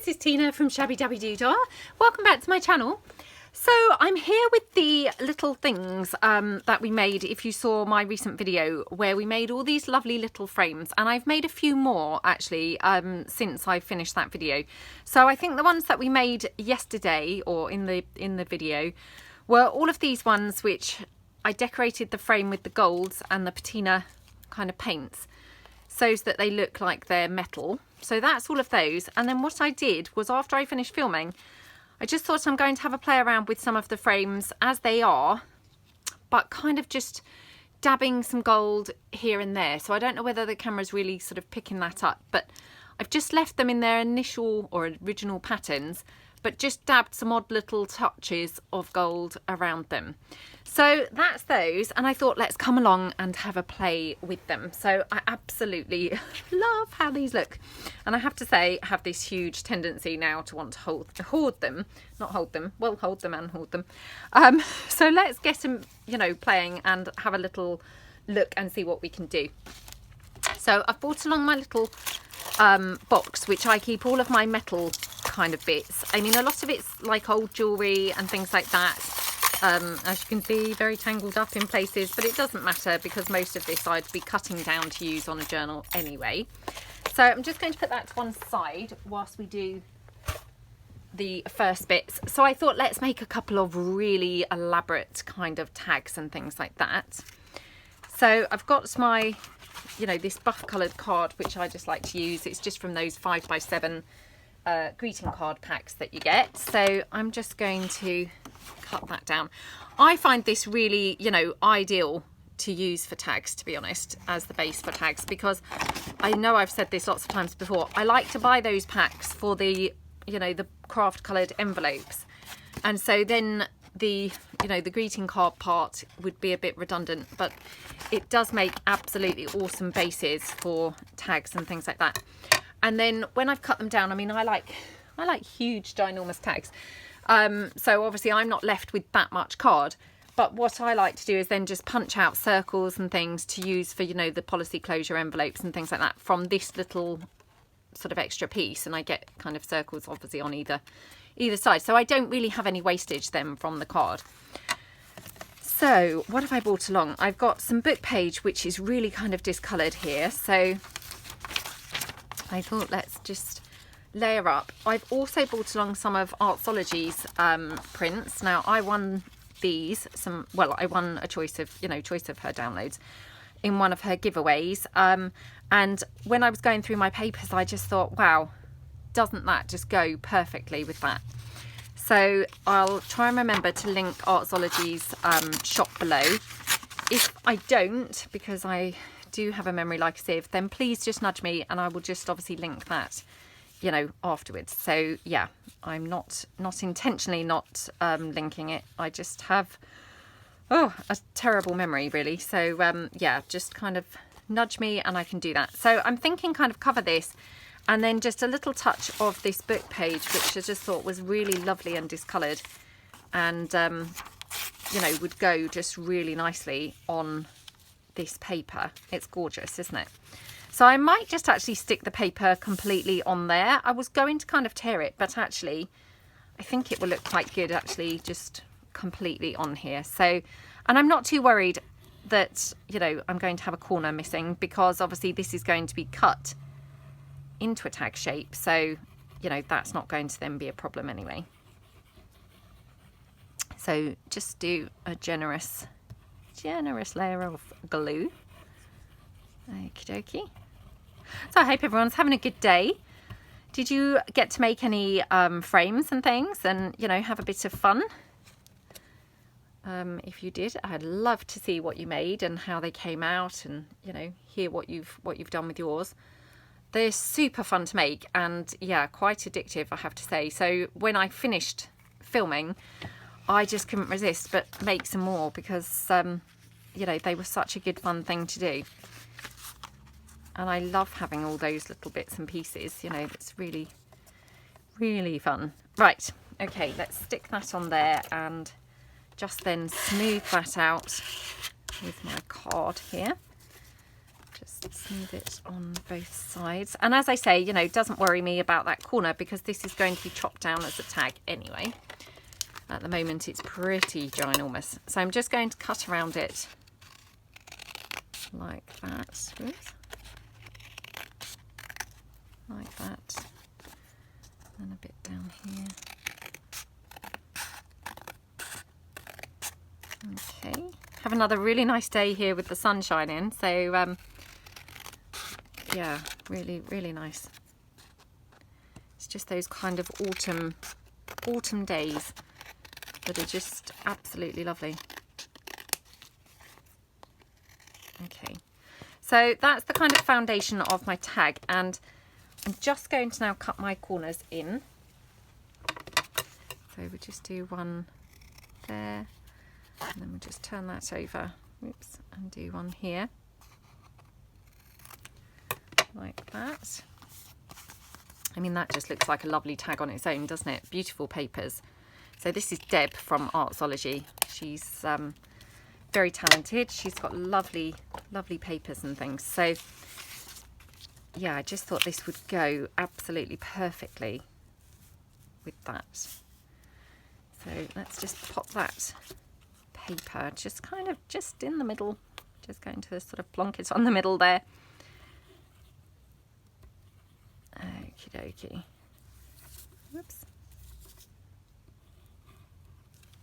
this is Tina from Shabbydabbydoodah. Welcome back to my channel. So I'm here with the little things that we made, if you saw my recent video where we made all these lovely little frames, and I've made a few more actually since I finished that video. So I think the ones that we made yesterday or in the video were all of these ones which I decorated the frame with the golds and the patina kind of paints so that they look like they're metal. So that's all of those. And then what I did was, after I finished filming, I just thought I'm going to have a play around with some of the frames as they are, but kind of just dabbing some gold here and there. So I don't know whether the camera's really sort of picking that up, but I've just left them in their initial or original patterns, but just dabbed some odd little touches of gold around them. So that's those, and I thought let's come along and have a play with them. So I absolutely love how these look, and I have to say I have this huge tendency now to want to hoard them, not hold them, well, hold them and hoard them. So let's get them, you know, playing and have a little look and see what we can do. So I've brought along my little box which I keep all of my metal kind of bits. I mean, a lot of it's like old jewellery and things like that. As you can see, very tangled up in places, but it doesn't matter because most of this I'd be cutting down to use on a journal anyway. So I'm just going to put that to one side whilst we do the first bits. So I thought let's make a couple of really elaborate kind of tags and things like that. So I've got my, you know, this buff coloured card which I just like to use. It's just from those 5x7 greeting card packs that you get. So I'm just going to cut that down. I find this really, you know, ideal to use for tags, to be honest, as the base for tags, because I know I've said this lots of times before, I like to buy those packs for the, you know, the craft coloured envelopes, and so then the, you know, the greeting card part would be a bit redundant, but it does make absolutely awesome bases for tags and things like that. And then when I've cut them down, I mean, I like huge ginormous tags. So obviously I'm not left with that much card, but what I like to do is then just punch out circles and things to use for, you know, the policy closure envelopes and things like that from this little sort of extra piece, and I get kind of circles obviously on either side, so I don't really have any wastage then from the card. So what have I brought along? I've got some book page which is really kind of discoloured here, so I thought let's just layer up. I've also brought along some of Artsology's prints. Now I won these, I won a choice of her downloads in one of her giveaways, and when I was going through my papers I just thought, wow, doesn't that just go perfectly with that? So I'll try and remember to link Artsology's shop below. If I don't, because I do have a memory like a sieve, then please just nudge me and I will just obviously link that, you know, afterwards. So yeah, I'm not intentionally not linking it. I just have a terrible memory really. So yeah, just kind of nudge me and I can do that. So I'm thinking kind of cover this and then just a little touch of this book page, which I just thought was really lovely and discoloured, and you know, would go just really nicely on this paper. It's gorgeous, isn't it? So I might just actually stick the paper completely on there. I was going to kind of tear it, but actually I think it will look quite good actually just completely on here. So, and I'm not too worried that, you know, I'm going to have a corner missing, because obviously this is going to be cut into a tag shape, so you know, that's not going to then be a problem anyway. So just do a generous layer of glue. Okie dokie. So I hope everyone's having a good day. Did you get to make any frames and things and, you know, have a bit of fun? If you did, I'd love to see what you made and how they came out, and, you know, hear what you've done with yours. They're super fun to make, and yeah, quite addictive, I have to say. So when I finished filming, I just couldn't resist but make some more, because you know, they were such a good fun thing to do. And I love having all those little bits and pieces, you know, it's really, really fun. Right, okay, let's stick that on there and just then smooth that out with my card here. Just smooth it on both sides. And as I say, you know, doesn't worry me about that corner because this is going to be chopped down as a tag anyway. At the moment it's pretty ginormous. So I'm just going to cut around it like that. Oops. Like that. And a bit down here. Okay. Have another really nice day here with the sun shining. So yeah, really nice. It's just those kind of autumn days that are just absolutely lovely. Okay, so that's the kind of foundation of my tag, and I'm just going to now cut my corners in. So we'll just do one there, and then we'll just turn that over, oops, and do one here. Like that. I mean, that just looks like a lovely tag on its own, doesn't it? Beautiful papers. So this is Deb from Artsology. She's very talented. She's got lovely papers and things. So yeah, I just thought this would go absolutely perfectly with that. So let's just pop that paper just kind of just in the middle. Just going to sort of plonk it on the middle there. Okie dokie. Whoops.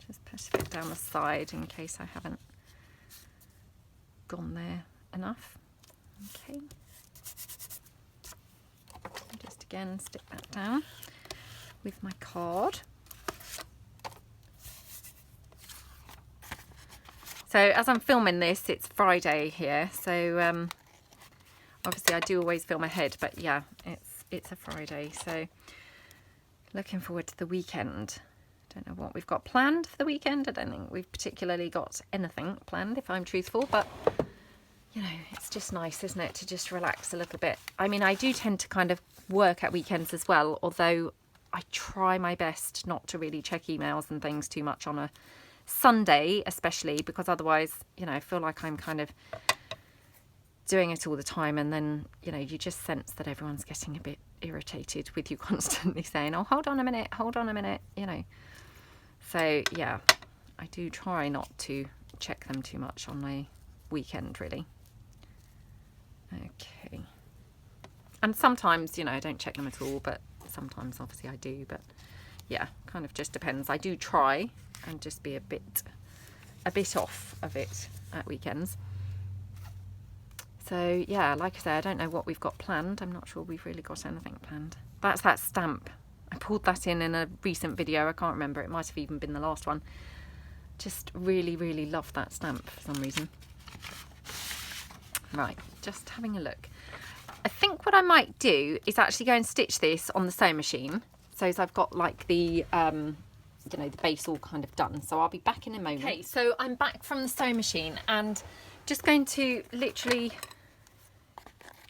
Just push it down the side in case I haven't gone there enough. Okay. Just again stick that down with my card. So as I'm filming this, it's Friday here. So obviously I do always film ahead, but yeah, it's a Friday, so looking forward to the weekend. Don't know what we've got planned for the weekend. I don't think we've particularly got anything planned, if I'm truthful, but you know, it's just nice, isn't it, to just relax a little bit. I mean, I do tend to kind of work at weekends as well, although I try my best not to really check emails and things too much on a Sunday, especially because otherwise, you know, I feel like I'm kind of doing it all the time, and then, you know, you just sense that everyone's getting a bit irritated with you constantly saying, oh, hold on a minute, you know. So yeah, I do try not to check them too much on my weekend, really. Okay. And sometimes, you know, I don't check them at all, but sometimes obviously I do, but yeah, kind of just depends. I do try and just be a bit off of it at weekends. So yeah, like I say, I don't know what we've got planned. I'm not sure we've really got anything planned. That's that stamp. I pulled that in a recent video. I can't remember. It might have even been the last one. Just really love that stamp for some reason. Right, just having a look. I think what I might do is actually go and stitch this on the sewing machine. So as I've got like the, you know, the base all kind of done. So I'll be back in a moment. Okay, so I'm back from the sewing machine and just going to literally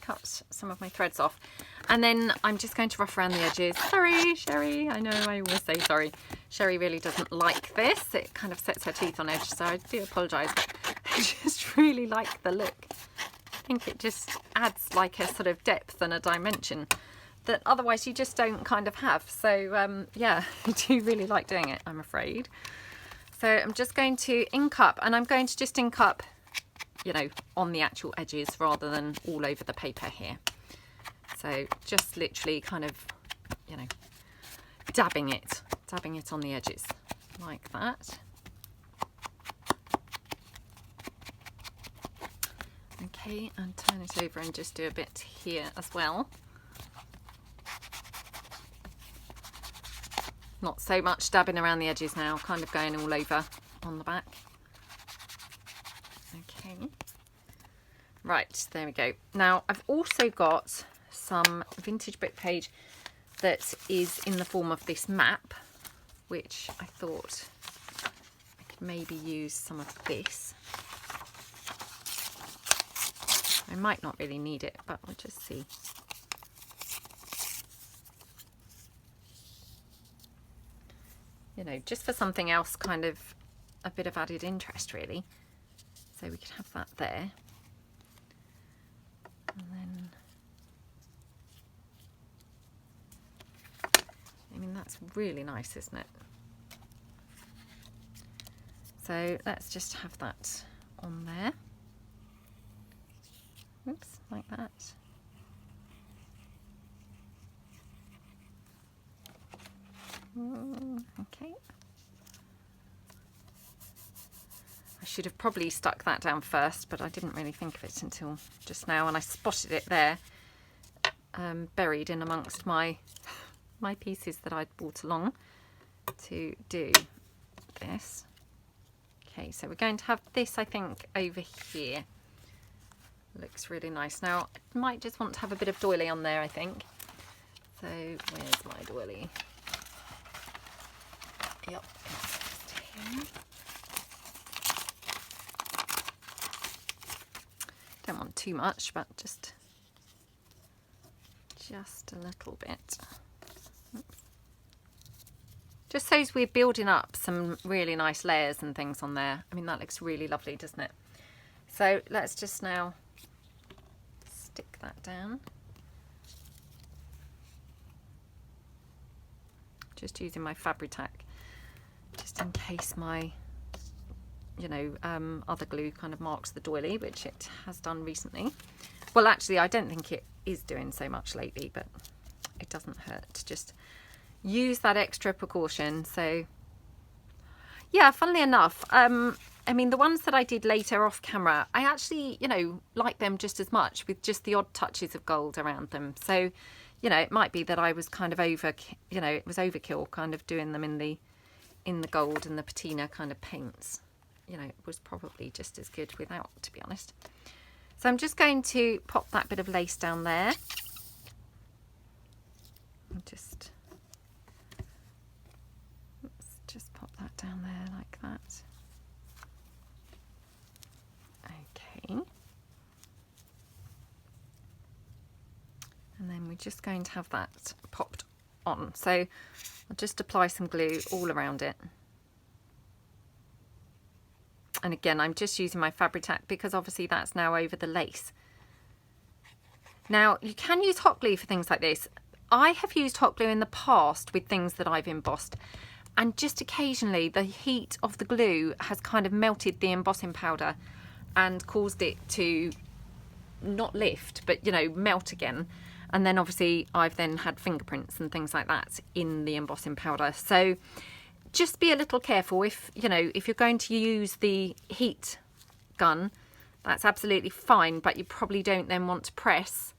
cut some of my threads off, and then I'm just going to rough around the edges. Sorry, Sheree, I know I always say sorry. Sheree really doesn't like this. It kind of sets her teeth on edge, so I do apologise. I just really like the look. I think it just adds like a sort of depth and a dimension that otherwise you just don't kind of have. So yeah, I do really like doing it, I'm afraid. So I'm just going to ink up, and I'm going to just ink up, you know, on the actual edges rather than all over the paper here. So just literally kind of, you know, dabbing it on the edges like that. Okay, and turn it over and just do a bit here as well. Not so much dabbing around the edges now, kind of going all over on the back. Okay, right, there we go. Now I've also got some vintage book page that is in the form of this map, which I thought I could maybe use some of this. I might not really need it, but we'll just see. You know, just for something else, kind of a bit of added interest, really. So we could have that there. mean, that's really nice, isn't it? So let's just have that on there. Oops, like that. Okay. I should have probably stuck that down first, but I didn't really think of it until just now, and I spotted it there, buried in amongst my pieces that I'd brought along to do this. Okay, so we're going to have this, I think, over here. Looks really nice. Now, I might just want to have a bit of doily on there, I think. So, where's my doily? Yep, it's here. Don't want too much, but just a little bit. Oops. Just so we're building up some really nice layers and things on there. I mean, that looks really lovely, doesn't it? So let's just now stick that down. Just using my Fabri-Tac, just in case my, you know, other glue kind of marks the doily, which it has done recently. Well, actually, I don't think it is doing so much lately, but it doesn't hurt to just use that extra precaution. So yeah, funnily enough, I mean, the ones that I did later off camera, I actually, you know, like them just as much, with just the odd touches of gold around them. So, you know, it might be that I was kind of it was overkill kind of doing them in the gold and the patina kind of paints. You know, it was probably just as good without, to be honest. So I'm just going to pop that bit of lace down there. Just pop that down there like that. Okay. And then we're just going to have that popped on. So I'll just apply some glue all around it. And again, I'm just using my Fabri-Tac because obviously that's now over the lace. Now, you can use hot glue for things like this. I have used hot glue in the past with things that I've embossed, and just occasionally the heat of the glue has kind of melted the embossing powder and caused it to not lift, but, you know, melt again. And then obviously I've then had fingerprints and things like that in the embossing powder. So just be a little careful. If, you know, if you're going to use the heat gun, that's absolutely fine, but you probably don't then want to press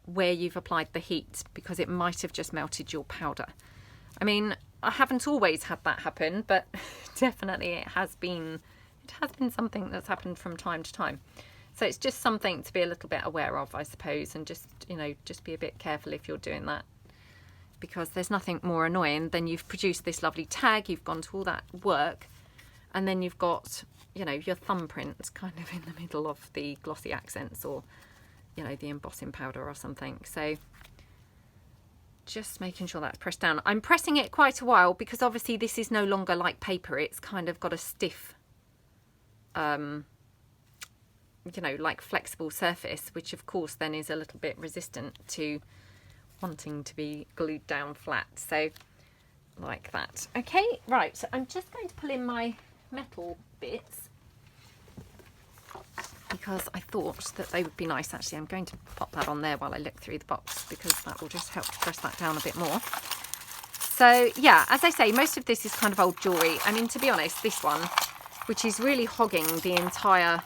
where you've applied the heat, because it might have just melted your powder. I mean, I haven't always had that happen, but definitely it has been something that's happened from time to time. So it's just something to be a little bit aware of, I suppose, and just, you know, just be a bit careful if you're doing that, because there's nothing more annoying than you've produced this lovely tag, you've gone to all that work, and then you've got, you know, your thumbprint kind of in the middle of the glossy accents, or, you know, the embossing powder or something. So just making sure that's pressed down. I'm pressing it quite a while because obviously this is no longer like paper. It's kind of got a stiff, you know, like flexible surface, which of course then is a little bit resistant to wanting to be glued down flat. So like that. Okay, right, so I'm just going to pull in my metal bits because I thought that they would be nice. Actually, I'm going to pop that on there while I look through the box, because that will just help to press that down a bit more. So yeah, as I say, most of this is kind of old jewellery. I mean, to be honest, this one, which is really hogging the entire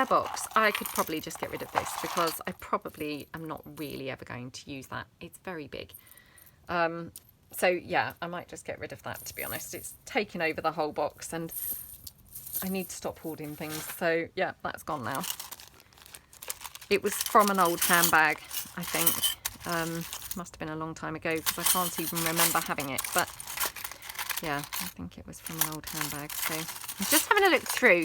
box, I could probably just get rid of this, because I probably am not really ever going to use that. It's very big. So yeah, I might just get rid of that, to be honest. It's taken over the whole box and I need to stop hoarding things. So yeah, that's gone now. It was from an old handbag, I think. Must have been a long time ago, because I can't even remember having it. But yeah, I think it was from an old handbag. So I'm just having a look through.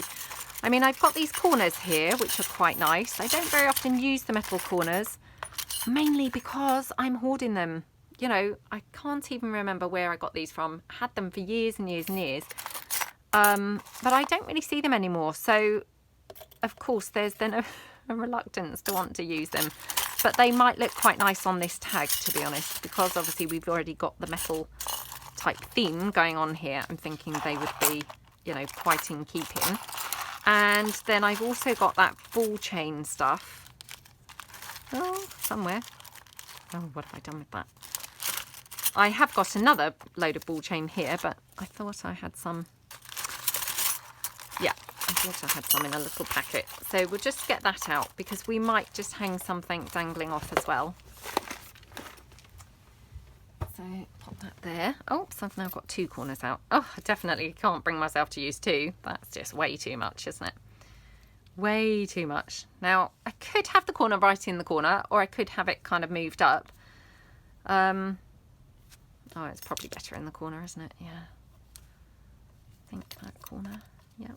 I mean, I've got these corners here, which are quite nice. I don't very often use the metal corners, mainly because I'm hoarding them. You know, I can't even remember where I got these from. I had them for years and years and years. But I don't really see them anymore. So, of course, there's then a reluctance to want to use them. but they might look quite nice on this tag, to be honest, because obviously we've already got the metal type theme going on here. I'm thinking they would be, you know, quite in keeping. And then I've also got that ball chain stuff. Oh, somewhere. Oh, what have I done with that? I have got another load of ball chain here, but I thought I had some. Yeah, I thought I had some in a little packet. So we'll just get that out because we might just hang something dangling off as well. So pop that there. Oh, so I've now got 2 corners out. Oh, I definitely can't bring myself to use 2. That's just way too much, isn't it? Way too much. Now, I could have the corner right in the corner, or I could have it kind of moved up. Oh, it's probably better in the corner, isn't it? Yeah. I think that corner. Yep.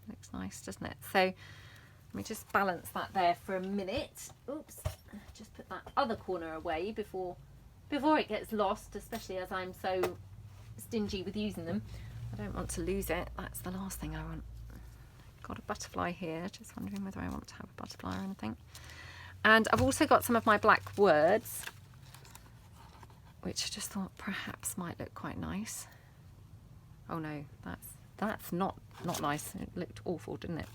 Looks nice, doesn't it? So let me just balance that there for a minute. Oops. Just put that other corner away before it gets lost, especially as I'm so stingy with using them. I don't want to lose it. That's the last thing I want. Got a butterfly here. Just wondering whether I want to have a butterfly or anything. And I've also got some of my black words, which I just thought perhaps might look quite nice. Oh no, that's not nice. It looked awful, didn't it?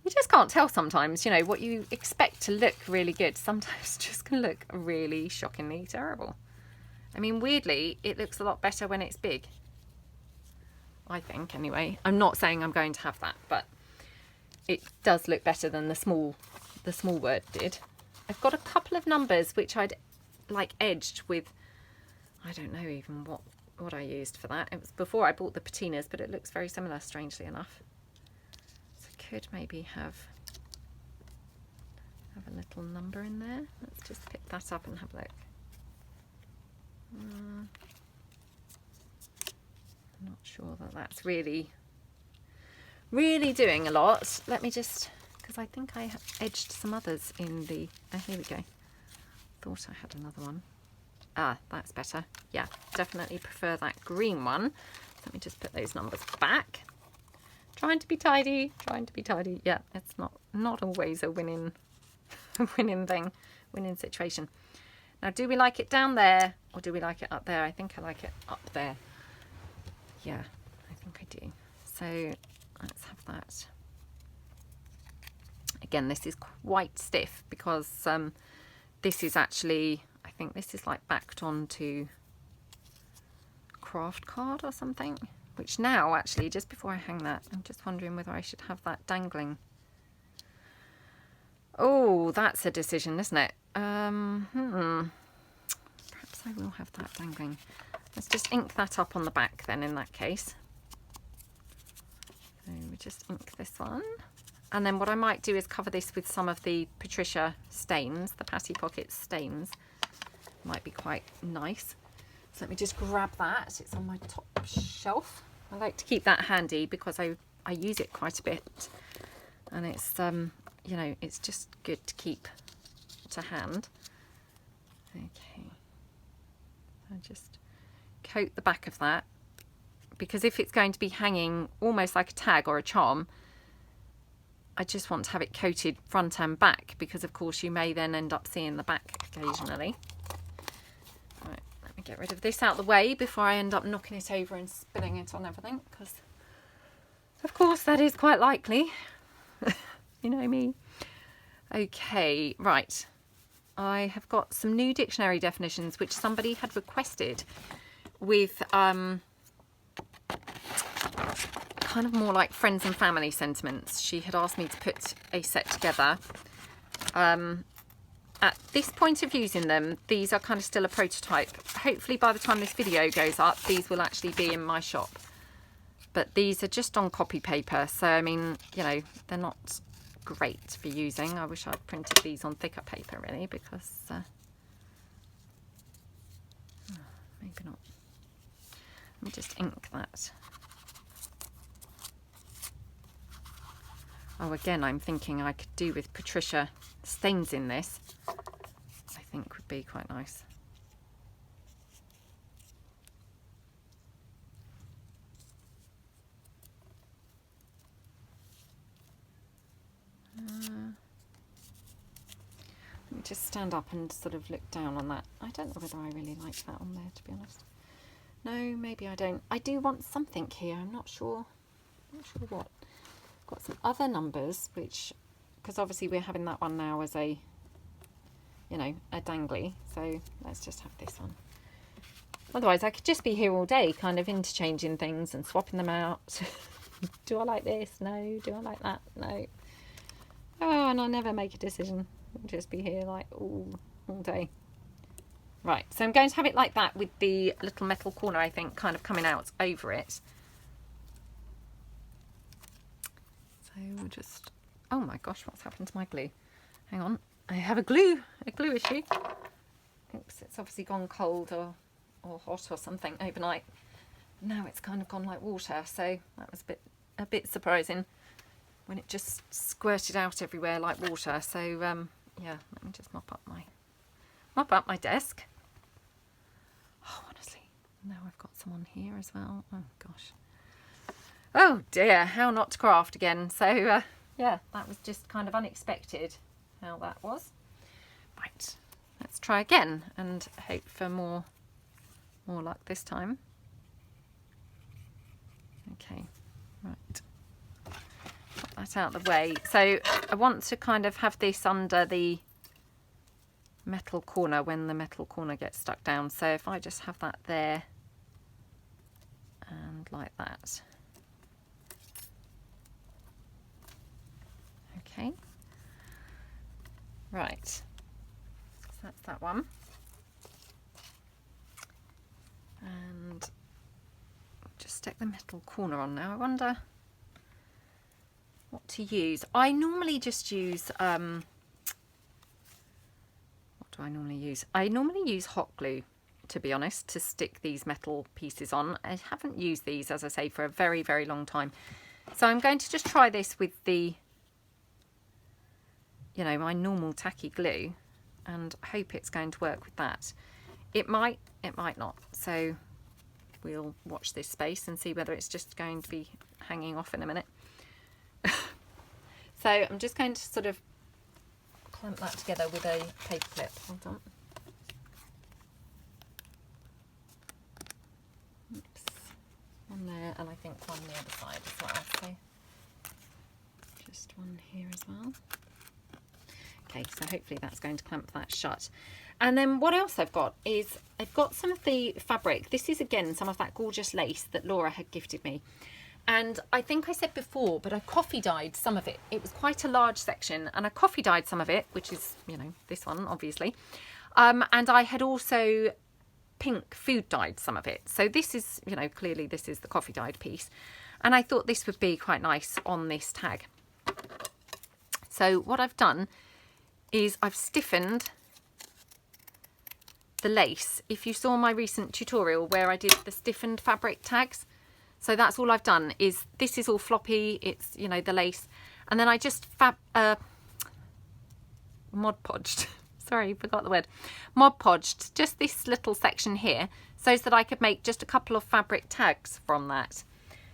You just can't tell sometimes, you know, what you expect to look really good sometimes just can look really shockingly terrible. I mean, weirdly, it looks a lot better when it's big. I think, anyway. I'm not saying I'm going to have that, but it does look better than the small word did. I've got a couple of numbers which I'd like edged with, I don't know even what I used for that. It was before I bought the patinas, but it looks very similar, strangely enough. So I could maybe have a little number in there. Let's just pick that up and have a look. I'm not sure that that's really doing a lot. Let me just, because I think I have edged some others in the, here we go. Thought I had another one. Ah, that's better. Yeah, definitely prefer that green one. Let me just put those numbers back. Trying to be tidy, Yeah, it's not always a winning thing, winning situation. Now, do we like it down there or do we like it up there? I think I like it up there. Yeah, I think I do. So let's have that. Again, this is quite stiff because this is actually, I think this is like backed onto craft card or something, which now actually, just before I hang that, I'm just wondering whether I should have that dangling. Oh, that's a decision, isn't it? Perhaps I will have that dangling. Let's just ink that up on the back then in that case. So we just ink this one. And then what I might do is cover this with some of the Patricia stains, the Patty Pocket stains. Might be quite nice. So let me just grab that. It's on my top shelf. I like to keep that handy because I use it quite a bit. And it's, you know, it's just good to keep to hand. Okay. I just coat the back of that, because if it's going to be hanging almost like a tag or a charm, I just want to have it coated front and back, because of course you may then end up seeing the back occasionally. Right, let me get rid of this out of the way before I end up knocking it over and spilling it on everything, because of course that is quite likely. You know me. Okay, right. I have got some new dictionary definitions which somebody had requested with kind of more like friends and family sentiments. She had asked me to put a set together. At this point of using them, these are kind of still a prototype. Hopefully by the time this video goes up, these will actually be in my shop. But these are just on copy paper, so I mean, you know, they're not great for using. I wish I'd printed these on thicker paper really, because maybe not. Let me just ink that. Oh, again, I'm thinking I could do with Patricia stains in this. I think would be quite nice. stand up and sort of look down on that. I don't know whether I really like that on there, to be honest. No, maybe I don't. I do want something here. I'm not sure. Not sure what. Got some other numbers, which, because obviously we're having that one now as a, you know, a dangly. So let's just have this one. Otherwise, I could just be here all day, kind of interchanging things and swapping them out. Do I like this? No. Do I like that? No. Oh, and I'll never make a decision. I'll just be here like all day. Right, so I'm going to have it like that with the little metal corner, I think, kind of coming out over it. So we'll just... Oh my gosh, what's happened to my glue? Hang on, I have a glue issue. Oops, it's obviously gone cold or hot or something overnight. Now it's kind of gone like water, so that was a bit surprising when it just squirted out everywhere like water. So yeah, let me just mop up my desk. Oh, honestly, now I've got some on here as well. Oh gosh. Oh dear, how not to craft again. So yeah, that was just kind of unexpected how that was. Right, let's try again and hope for more luck this time. Okay, right. Put that out of the way. So I want to kind of have this under the metal corner when the metal corner gets stuck down. So if I just have that there and like that. Okay. Right. So that's that one. And just stick the metal corner on now. I wonder what to use. I normally just use what do I normally use? I normally use hot glue, to be honest, to stick these metal pieces on. I haven't used these, as I say, for a very, very long time. So I'm going to just try this with the, you know, my normal tacky glue and hope it's going to work with that. It might not. So we'll watch this space and see whether it's just going to be hanging off in a minute. So I'm just going to sort of clamp that together with a paper clip. Hold on. Oops. One there, and I think one the other side as well. So just one here as well. Okay, so hopefully that's going to clamp that shut. And then what else I've got is I've got some of the fabric. This is again some of that gorgeous lace that Laura had gifted me. And I think I said before, but I coffee dyed some of it. It was quite a large section and I coffee dyed some of it, which is, you know, this one, obviously. And I had also pink food dyed some of it. So this is, you know, clearly this is the coffee dyed piece. And I thought this would be quite nice on this tag. So what I've done is I've stiffened the lace. If you saw my recent tutorial where I did the stiffened fabric tags, so that's all I've done. Is this is all floppy, it's, you know, the lace, and then I just Mod Podged sorry, forgot the word, Mod Podged just this little section here so that I could make just a couple of fabric tags from that.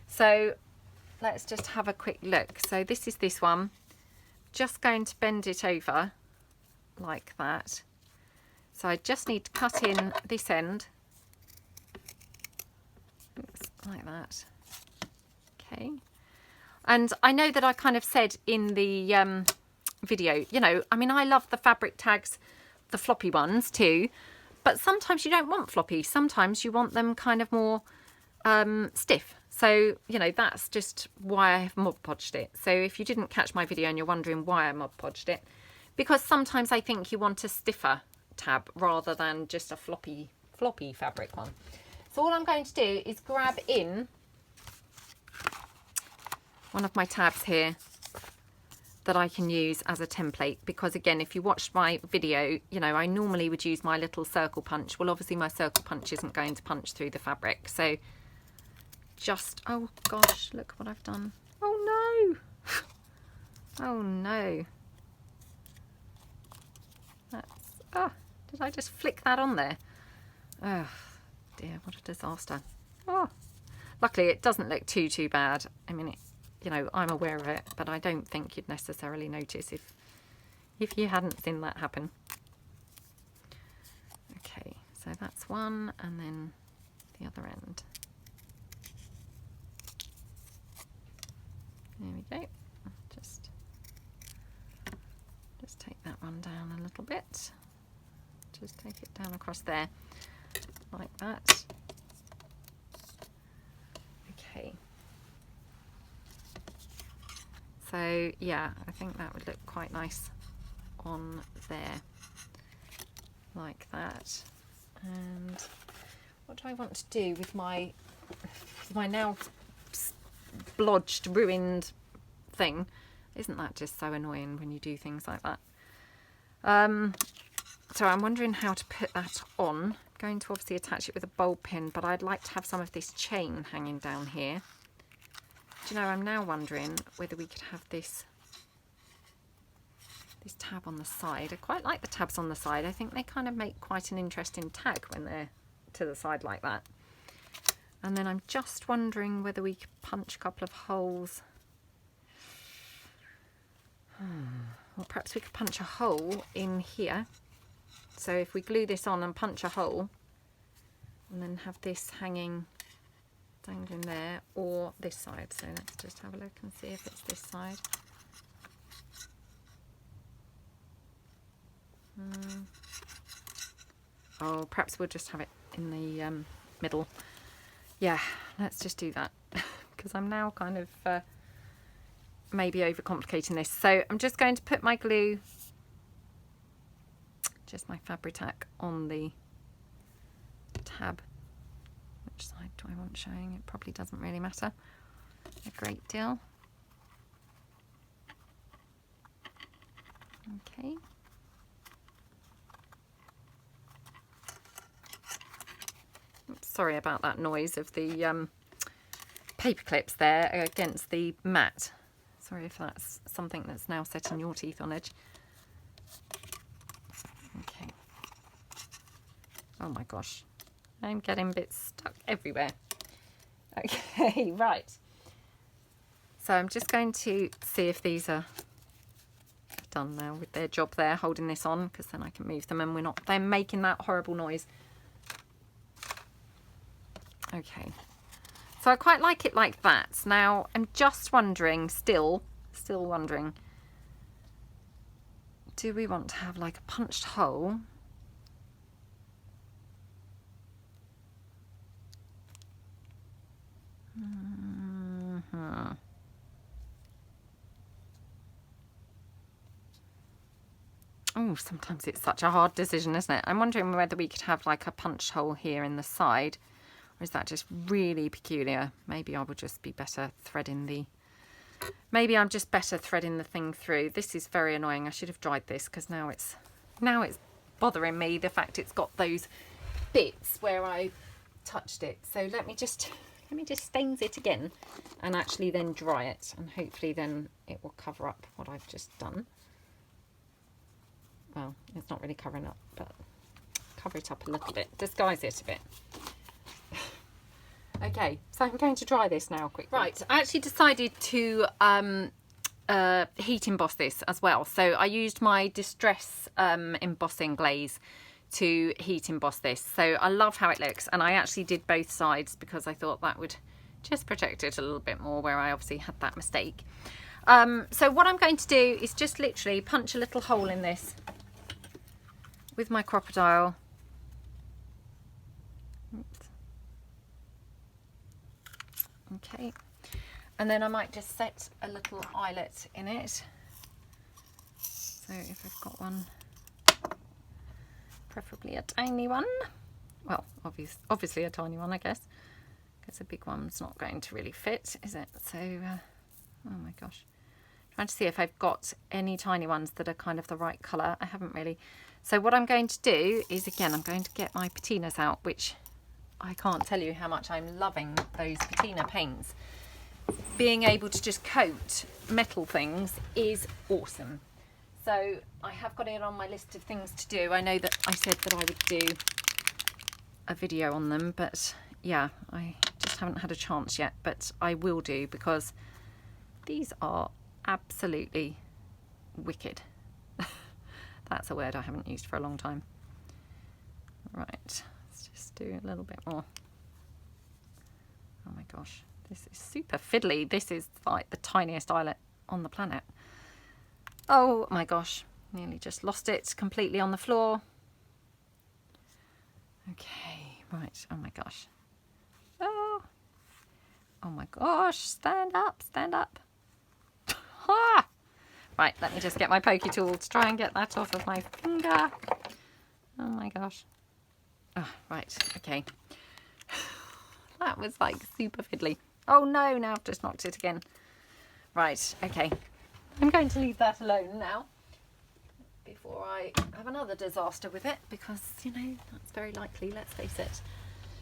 So let's just have a quick look. So this is this one, just going to bend it over like that. So I just need to cut in this end. Oops, like that. Okay. And I know that I kind of said in the video, you know, I mean, I love the fabric tags, the floppy ones too, but sometimes you don't want floppy. Sometimes you want them kind of more stiff. So, you know, that's just why I have Mod Podged it. So if you didn't catch my video and you're wondering why I Mod Podged it, because sometimes I think you want a stiffer tab rather than just a floppy fabric one. So all I'm going to do is grab in one of my tabs here that I can use as a template, because again, if you watched my video, you know, I normally would use my little circle punch. Well, obviously my circle punch isn't going to punch through the fabric. So just, oh gosh, look what I've done. Oh no. Oh no. That's, did I just flick that on there? Oh dear, what a disaster. Oh, luckily it doesn't look too bad. I mean, you know, I'm aware of it, but I don't think you'd necessarily notice if you hadn't seen that happen. one and then the other end. There we go. Just take that one down a little bit. Just take it down across there, like that. Okay. So yeah, I think that would look quite nice on there, like that. And what do I want to do with my now splodged, ruined thing? Isn't that just so annoying when you do things like that? So I'm wondering how to put that on. I'm going to obviously attach it with a bulb pin, but I'd like to have some of this chain hanging down here. Do you know, I'm now wondering whether we could have this tab on the side. I quite like the tabs on the side. I think they kind of make quite an interesting tag when they're to the side like that. And then I'm just wondering whether we could punch a couple of holes. Or perhaps we could punch a hole in here. So if we glue this on and punch a hole, and then have this hanging, dangling there, or this side. So let's just have a look and see if it's this side. Oh, perhaps we'll just have it in the middle. Yeah, let's just do that, because I'm now kind of maybe overcomplicating this. So I'm just going to put my glue, just my Fabri-Tac, on the tab. Which side do I want showing? It probably doesn't really matter a great deal. Okay. Oops, sorry about that noise of the paper clips there against the mat. Sorry if that's something that's now setting your teeth on edge. Okay. Oh my gosh. I'm getting bits stuck everywhere. Okay, right. So I'm just going to see if these are done now with their job there, holding this on, because then I can move them and they're making that horrible noise. Okay. So I quite like it like that. Now I'm just wondering, still wondering, do we want to have like a punched hole? Oh, sometimes it's such a hard decision, isn't it? I'm wondering whether we could have like a punch hole here in the side, or is that just really peculiar? Maybe I would just be better threading the... Maybe I'm just better threading the thing through. This is very annoying. I should have dried this, because now it's bothering me, the fact it's got those bits where I touched it. So let me just stains it again and actually then dry it, and hopefully then it will cover up what I've just done. Well, it's not really covering up, but cover it up a little bit, disguise it a bit. Okay, so I'm going to dry this now quickly. Right, I actually decided to heat emboss this as well. So I used my Distress embossing glaze to heat emboss this. So I love how it looks, and I actually did both sides because I thought that would just protect it a little bit more, where I obviously had that mistake. So what I'm going to do is just literally punch a little hole in this with my crocodile. Oops. Okay, and then I might just set a little eyelet in it. So if I've got one, preferably a tiny one. Well, obviously a tiny one, I guess, because a big one's not going to really fit, is it? So, oh my gosh. Trying to see if I've got any tiny ones that are kind of the right colour. I haven't really. So what I'm going to do is, again, I'm going to get my patinas out, which I can't tell you how much I'm loving those patina paints. Being able to just coat metal things is awesome. So I have got it on my list of things to do. I know that I said that I would do a video on them, but yeah, I just haven't had a chance yet, but I will do, because these are absolutely wicked. That's a word I haven't used for a long time. Right, Let's just do a little bit more. Oh my gosh, this is super fiddly. This is like the tiniest eyelet on the planet. Oh my gosh, nearly just lost it completely on the floor. Okay, right, oh my gosh. Oh, oh my gosh, stand up, stand up. Ah! Right, let me just get my pokey tool to try and get that off of my finger. Oh my gosh. Oh, right, okay. That was like super fiddly. Oh no, now I've just knocked it again. Right, okay. I'm going to leave that alone now before I have another disaster with it, because, you know, that's very likely, let's face it.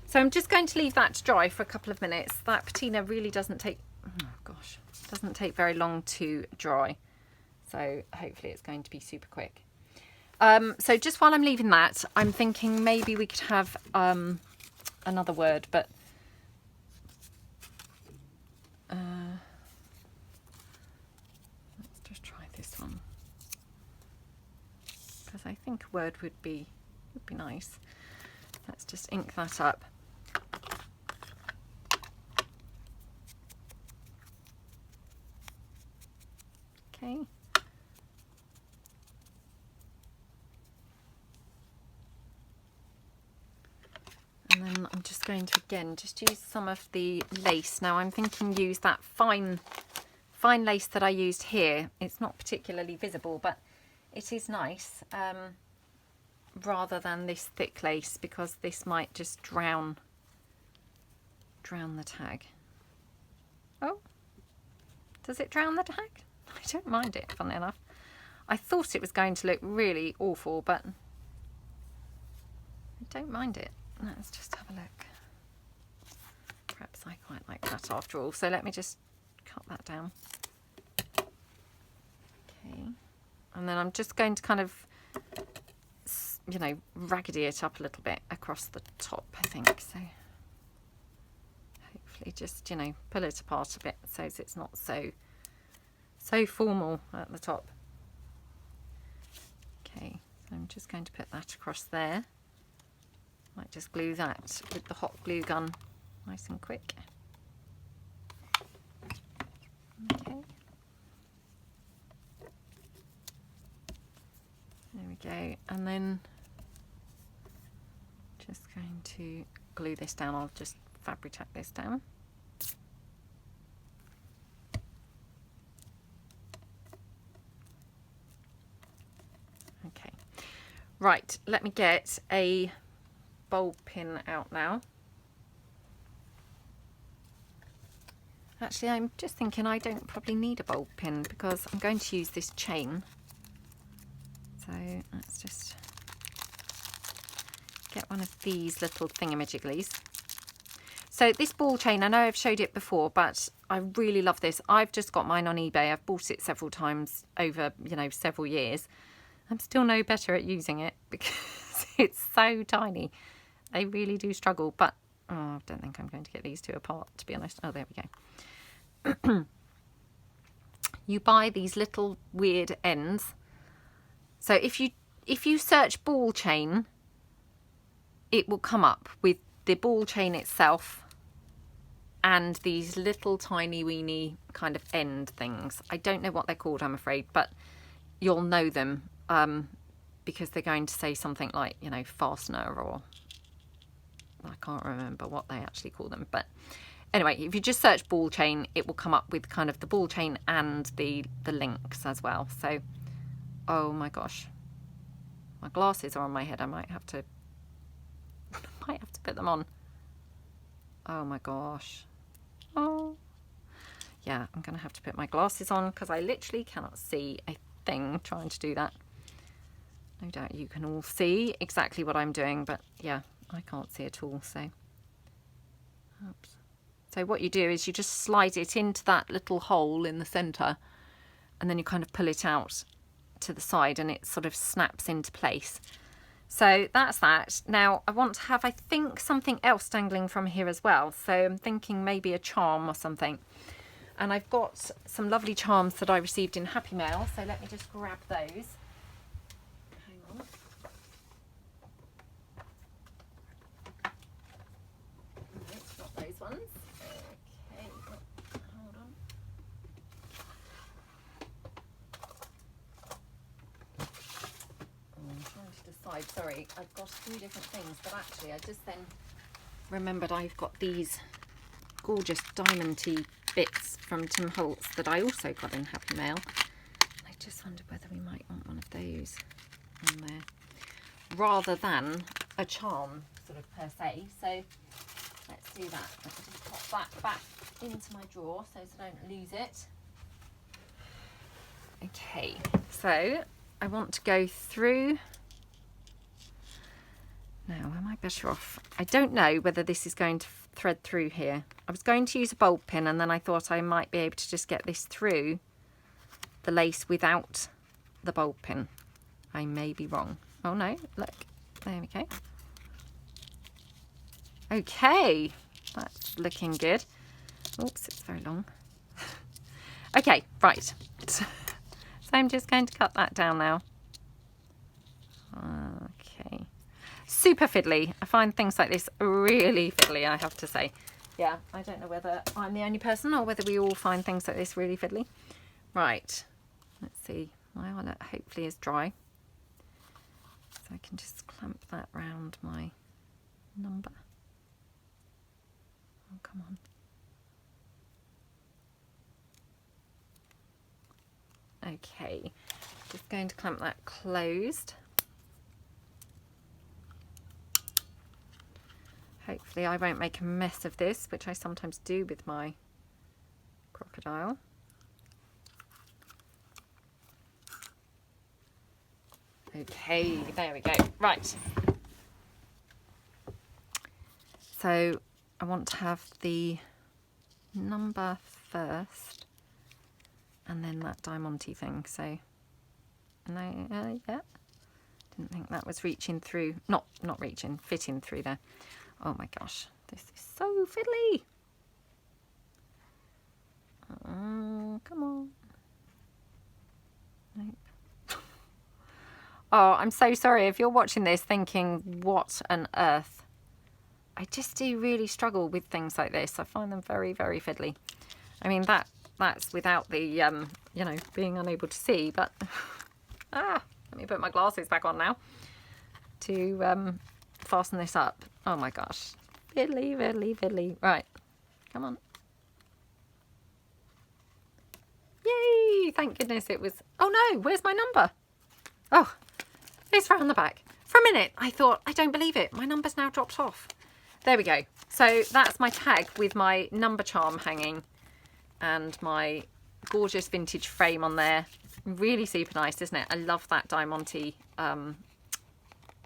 So I'm just going to leave that to dry for a couple of minutes. That patina really doesn't take, oh gosh, doesn't take very long to dry. So hopefully it's going to be super quick. So just while I'm leaving that, I'm thinking maybe we could have another word, but let's just try this one, because I think a word would be nice. Let's just ink that up. Okay. And then I'm just going to again just use some of the lace. Now I'm thinking use that fine lace that I used here. It's not particularly visible, but it is nice, rather than this thick lace, because this might just drown the tag. Oh, does it drown the tag? I don't mind it, funnily enough. I thought it was going to look really awful, but I don't mind it. Let's just have a look. Perhaps I quite like that after all. So let me just cut that down. Okay. And then I'm just going to kind of, you know, raggedy it up a little bit across the top, I think. So hopefully just, you know, pull it apart a bit so it's not so formal at the top. Okay, so I'm just going to put that across there. Might just glue that with the hot glue gun nice and quick. Okay. There we go. And then just going to glue this down. I'll just fabric tack this down. Okay. Right, let me get a bulb pin out now. Actually, I'm just thinking I don't probably need a bulb pin because I'm going to use this chain. So let's just get one of these little thingamajigglies. So this ball chain, I know I've showed it before, but I really love this. I've just got mine on eBay. I've bought it several times over, you know, several years. I'm still no better at using it because it's so tiny. They really do struggle, but oh, I don't think I'm going to get these two apart, to be honest. Oh, there we go. You buy these little weird ends. So if you search ball chain, it will come up with the ball chain itself and these little tiny weeny kind of end things. I don't know what they're called, I'm afraid, but you'll know them because they're going to say something like, you know, fastener, or I can't remember what they actually call them. But anyway, if you just search ball chain, it will come up with kind of the ball chain and the links as well. So, oh my gosh, my glasses are on my head. I might have to put them on. Oh my gosh. Oh yeah, I'm gonna have to put my glasses on because I literally cannot see a thing trying to do that. No doubt you can all see exactly what I'm doing, but yeah, I can't see at all. So oops. So what you do is you just slide it into that little hole in the center, and then you kind of pull it out to the side and it sort of snaps into place. So that's that. Now I want to have, I think, something else dangling from here as well. So I'm thinking maybe a charm or something. And I've got some lovely charms that I received in Happy Mail. So let me just grab those. Hang on. ones. Okay, hold on. I'm trying to decide. Sorry, I've got a few different things, but actually I just then remembered I've got these gorgeous diamondy bits from Tim Holtz that I also got in Happy Mail. I just wondered whether we might want one of those on there rather than a charm sort of per se. So let's do that. I'll just pop that back into my drawer so I don't lose it. Okay, so I want to go through. Now, am I better off? I don't know whether this is going to thread through here. I was going to use a bulb pin and then I thought I might be able to just get this through the lace without the bulb pin. I may be wrong. Oh no, look, there we go. Okay, that's looking good. Oops, it's very long. Okay, right. So I'm just going to cut that down now. Okay. Super fiddly. I find things like this really fiddly, I have to say. Yeah, I don't know whether I'm the only person or whether we all find things like this really fiddly. Right, let's see. My eyelet hopefully is dry. So I can just clamp that round my number. Oh, come on. Okay, just going to clamp that closed. Hopefully I won't make a mess of this, which I sometimes do with my crocodile. Okay, there we go. Right. So I want to have the number first and then that diamante thing. So, no, yeah. Didn't think that was reaching through. Not reaching, fitting through there. Oh my gosh, this is so fiddly. Oh, come on. Nope. Oh, I'm so sorry if you're watching this thinking, what on earth? I just do really struggle with things like this. I find them very, very fiddly. I mean, that's without the, you know, being unable to see, but let me put my glasses back on now to fasten this up. Oh my gosh, fiddly, fiddly, fiddly. Right, come on. Yay, thank goodness it was. Oh no, where's my number? Oh, it's round the back. For a minute I thought, I don't believe it, my number's now dropped off. There we go. So that's my tag with my number charm hanging and my gorgeous vintage frame on there. Really super nice, isn't it? I love that diamante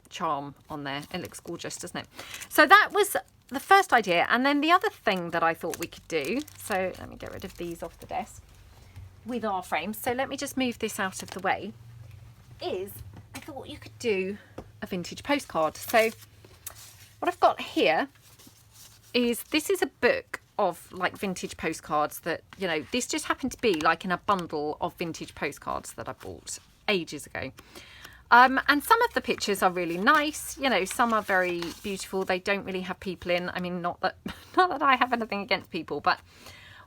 charm on there. It looks gorgeous, doesn't it? So that was the first idea. And then the other thing that I thought we could do, so let me get rid of these off the desk with our frames. So let me just move this out of the way, is I thought you could do a vintage postcard. So what I've got here is, this is a book of like vintage postcards that, you know, this just happened to be like in a bundle of vintage postcards that I bought ages ago. And some of the pictures are really nice, you know, some are very beautiful. They don't really have people in. I mean, not that I have anything against people, but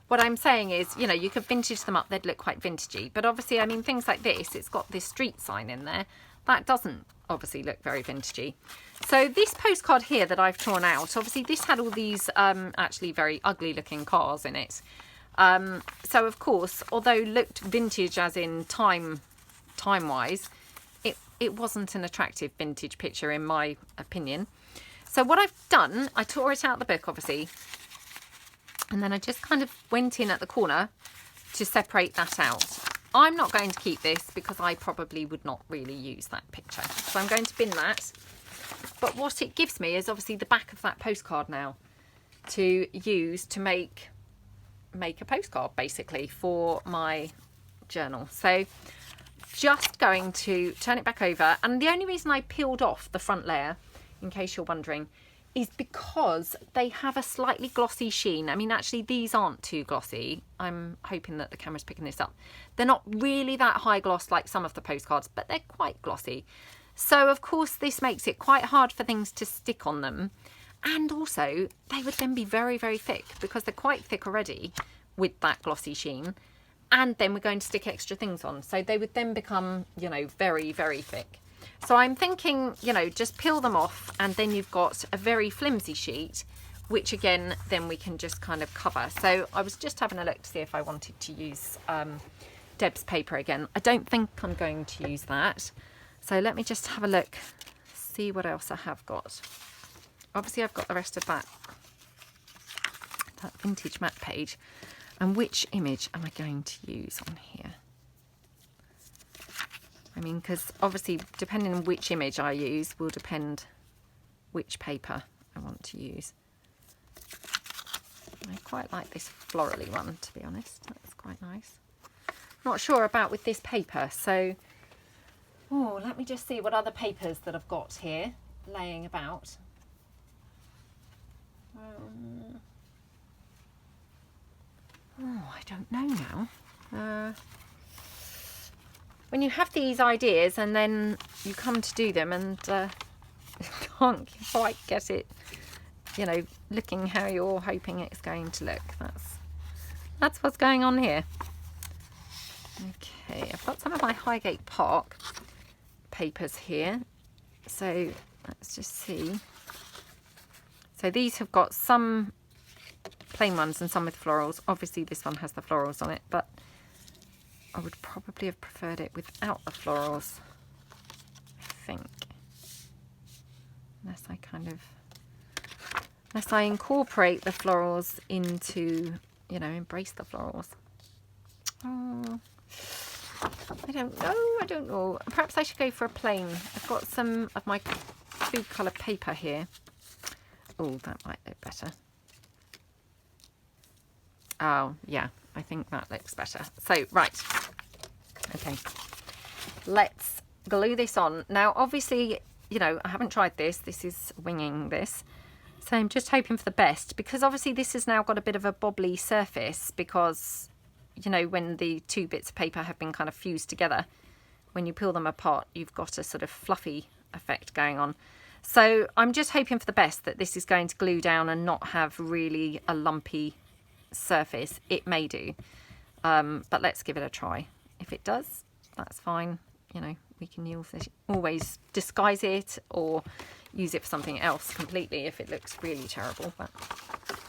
what I'm saying is, you know, you could vintage them up, they'd look quite vintagey. But obviously, I mean, things like this, it's got this street sign in there. That doesn't obviously look very vintagey. So this postcard here that I've torn out, obviously this had all these actually very ugly looking cars in it. So of course, although looked vintage as in time-wise, it wasn't an attractive vintage picture in my opinion. So what I've done, I tore it out of the book obviously, and then I just kind of went in at the corner to separate that out. I'm not going to keep this because I probably would not really use that picture. So I'm going to bin that. But what it gives me is obviously the back of that postcard now to use to make a postcard basically for my journal. So just going to turn it back over. And the only reason I peeled off the front layer, in case you're wondering, is because they have a slightly glossy sheen. I mean, actually, these aren't too glossy. I'm hoping that the camera's picking this up. They're not really that high gloss like some of the postcards, but they're quite glossy. So, of course, this makes it quite hard for things to stick on them. And also they would then be very, very thick because they're quite thick already with that glossy sheen. And then we're going to stick extra things on. So they would then become, you know, very, very thick. So I'm thinking, you know, just peel them off and then you've got a very flimsy sheet, which again, then we can just kind of cover. So I was just having a look to see if I wanted to use Deb's paper again. I don't think I'm going to use that. So let me just have a look, see what else I have got. Obviously I've got the rest of that vintage map page. And which image am I going to use on here? I mean, because obviously depending on which image I use will depend which paper I want to use. I quite like this florally one, to be honest. That's quite nice. Not sure about with this paper, so let me just see what other papers that I've got here laying about. I don't know now. When you have these ideas and then you come to do them and can't quite get it, you know, looking how you're hoping it's going to look. That's what's going on here. Okay, I've got some of my Highgate Park papers here. So let's just see. So these have got some plain ones and some with florals. Obviously this one has the florals on it, but I would probably have preferred it without the florals, I think. Unless I incorporate the florals into, you know, embrace the florals. Oh, I don't know. Perhaps I should go for a plain. I've got some of my food colour paper here. Oh, that might look better. Oh, yeah, I think that looks better. So, right. Okay. Let's glue this on. Now, obviously, you know, I haven't tried this. This is winging this. So I'm just hoping for the best because obviously this has now got a bit of a bobbly surface because, you know, when the two bits of paper have been kind of fused together, when you peel them apart, you've got a sort of fluffy effect going on. So I'm just hoping for the best that this is going to glue down and not have really a lumpy surface. It may do, but let's give it a try. If it does, that's fine. You know, we can always disguise it or use it for something else completely if it looks really terrible, but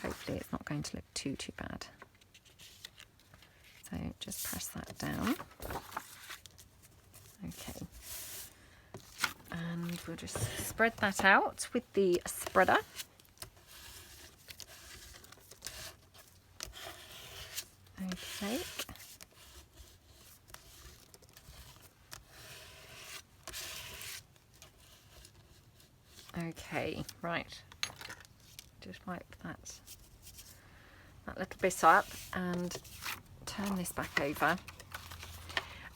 hopefully it's not going to look too bad. So just press that down. Okay, and we'll just spread that out with the spreader. Okay. Okay, right. Just wipe that little bit up and turn this back over.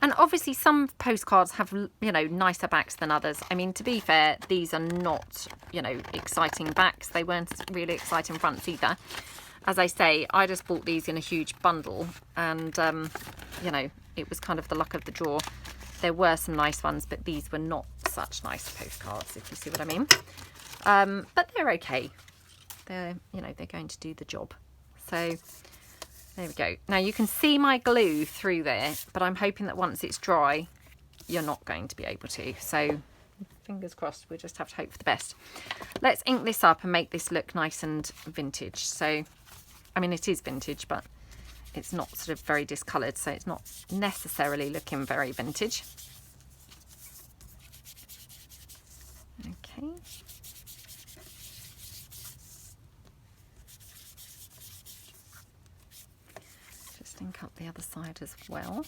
And obviously some postcards have, you know, nicer backs than others. I mean, to be fair, these are not, you know, exciting backs. They weren't really exciting fronts either. As I say, I just bought these in a huge bundle and, you know, it was kind of the luck of the draw. There were some nice ones, but these were not such nice postcards, if you see what I mean. But they're okay. They're, you know, they're going to do the job. So there we go. Now you can see my glue through there, but I'm hoping that once it's dry, you're not going to be able to. So fingers crossed, we'll just have to hope for the best. Let's ink this up and make this look nice and vintage. So, I mean, it is vintage, but it's not sort of very discoloured, so it's not necessarily looking very vintage. Okay. Just ink up the other side as well.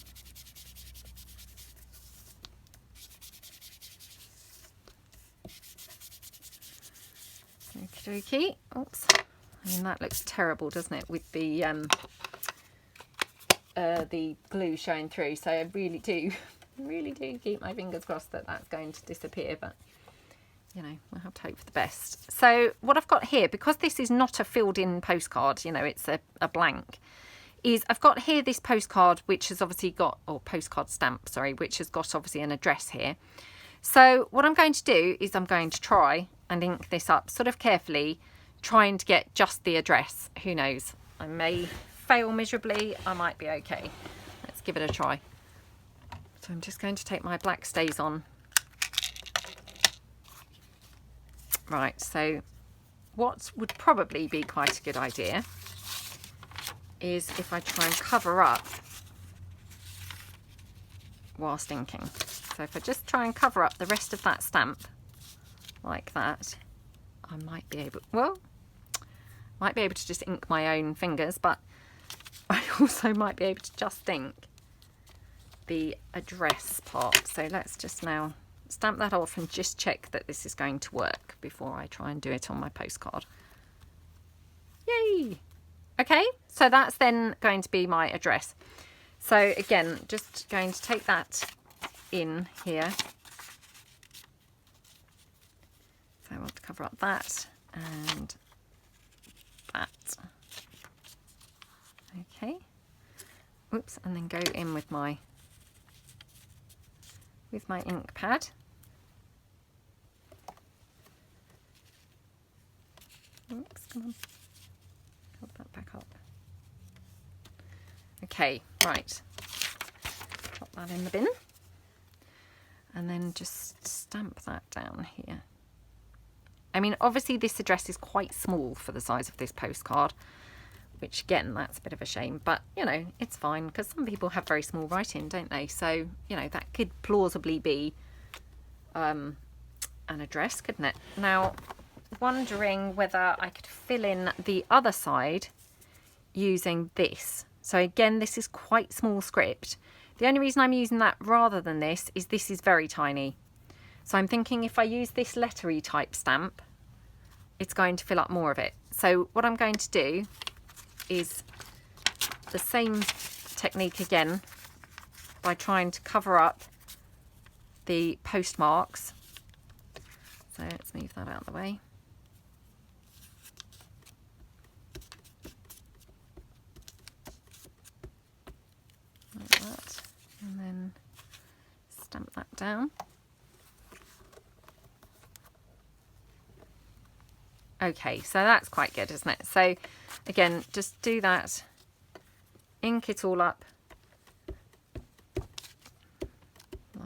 Okie dokie. Oops. I mean, that looks terrible, doesn't it, with the glue showing through. So I really do keep my fingers crossed that that's going to disappear, but you know, we'll have to hope for the best. So what I've got here, because this is not a filled in postcard, you know, it's a blank, is I've got here this postcard which has obviously got, or postcard stamp, sorry, which has got obviously an address here. So what I'm going to do is I'm going to try and ink this up sort of carefully, trying to get just the address. Who knows? I may fail miserably. I might be okay. Let's give it a try. So I'm just going to take my black stays on. Right, so what would probably be quite a good idea is if I try and cover up whilst inking. So if I just try and cover up the rest of that stamp like that, I might be able, well, might be able to just ink my own fingers, but I also might be able to just ink the address part. So let's just now stamp that off and just check that this is going to work before I try and do it on my postcard. Yay! Okay, so that's then going to be my address. So again, just going to take that in here. So I want to cover up that and that. Okay. Oops, and then go in with my ink pad. Oops, come on. Hold that back up. Okay, right. Pop that in the bin. And then just stamp that down here. I mean, obviously this address is quite small for the size of this postcard, which again, that's a bit of a shame, but you know, it's fine because some people have very small writing, don't they? So, you know, that could plausibly be an address, couldn't it? Now, wondering whether I could fill in the other side using this. So again, this is quite small script. The only reason I'm using that rather than this is very tiny. So I'm thinking if I use this lettery type stamp, it's going to fill up more of it. So what I'm going to do is the same technique again by trying to cover up the postmarks. So let's move that out of the way. Like that. And then stamp that down. Okay, so that's quite good, isn't it? So again, just do that, ink it all up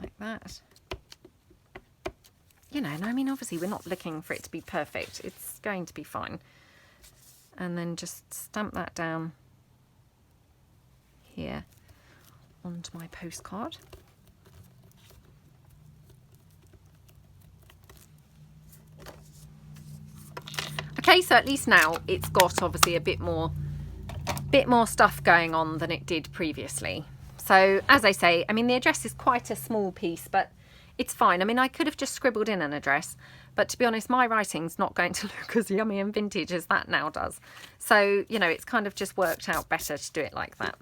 like that. You know, and I mean, obviously we're not looking for it to be perfect. It's going to be fine. And then just stamp that down here onto my postcard. Okay, so at least now it's got obviously a bit more stuff going on than it did previously. So as I say, I mean, the address is quite a small piece, but it's fine. I mean, I could have just scribbled in an address, but to be honest, my writing's not going to look as yummy and vintage as that now does. So, you know, it's kind of just worked out better to do it like that.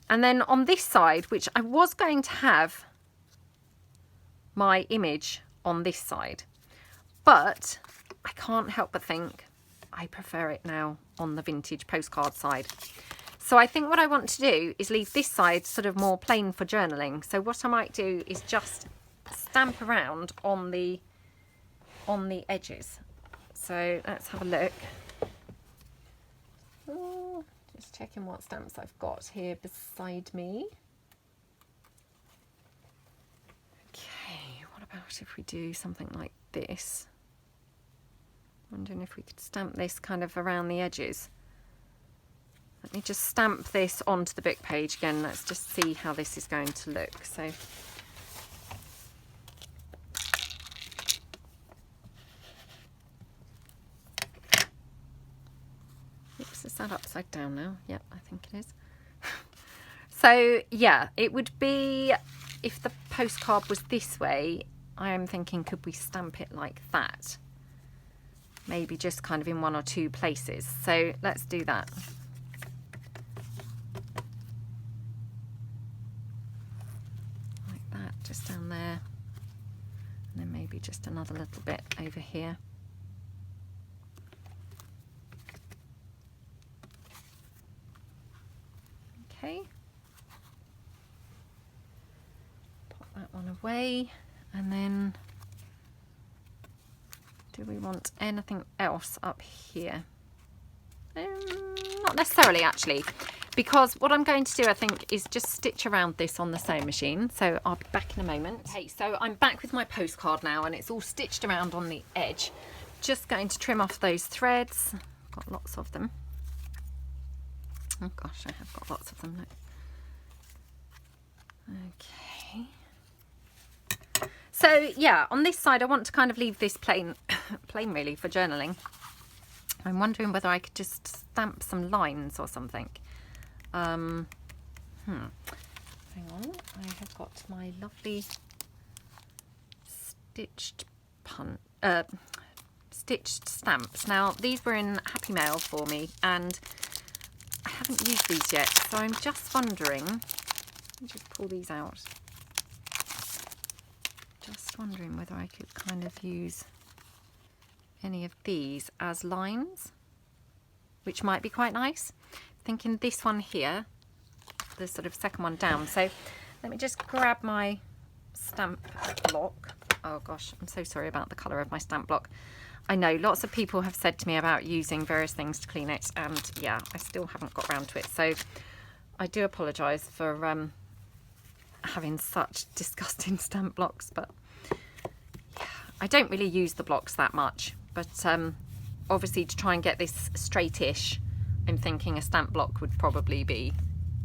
And then on this side, which I was going to have my image on this side, but I can't help but think I prefer it now on the vintage postcard side. So I think what I want to do is leave this side sort of more plain for journaling. So what I might do is just stamp around on the edges. So let's have a look. Oh, just checking what stamps I've got here beside me. Okay, what about if we do something like this? Wondering if we could stamp this kind of around the edges. Let me just stamp this onto the book page again. Let's just see how this is going to look. So oops, is that upside down now? Yep, I think it is. So yeah, it would be, if the postcard was this way, I am thinking, could we stamp it like that? Maybe just kind of in one or two places. So let's do that. Like that, just down there. And then maybe just another little bit over here. Okay. Pop that one away. And then Do we want anything else up here? Not necessarily, actually, because what I'm going to do, I think, is just stitch around this on the sewing machine. So I'll be back in a moment. Okay, so I'm back with my postcard now, and it's all stitched around on the edge. Just going to trim off those threads. Got lots of them. Oh gosh, I have got lots of them. Look. Okay. So yeah, on this side I want to kind of leave this plain really for journaling. I'm wondering whether I could just stamp some lines or something. Hang on, I have got my lovely stitched stamps. Now these were in Happy Mail for me and I haven't used these yet, so I'm just wondering, let me just pull these out. Just wondering whether I could kind of use any of these as lines, which might be quite nice. Thinking this one here, the sort of second one down. So let me just grab my stamp block. Oh gosh, I'm so sorry about the colour of my stamp block. I know lots of people have said to me about using various things to clean it, and yeah, I still haven't got around to it. So I do apologise for having such disgusting stamp blocks, but yeah, I don't really use the blocks that much. But obviously to try and get this straightish, I'm thinking a stamp block would probably be,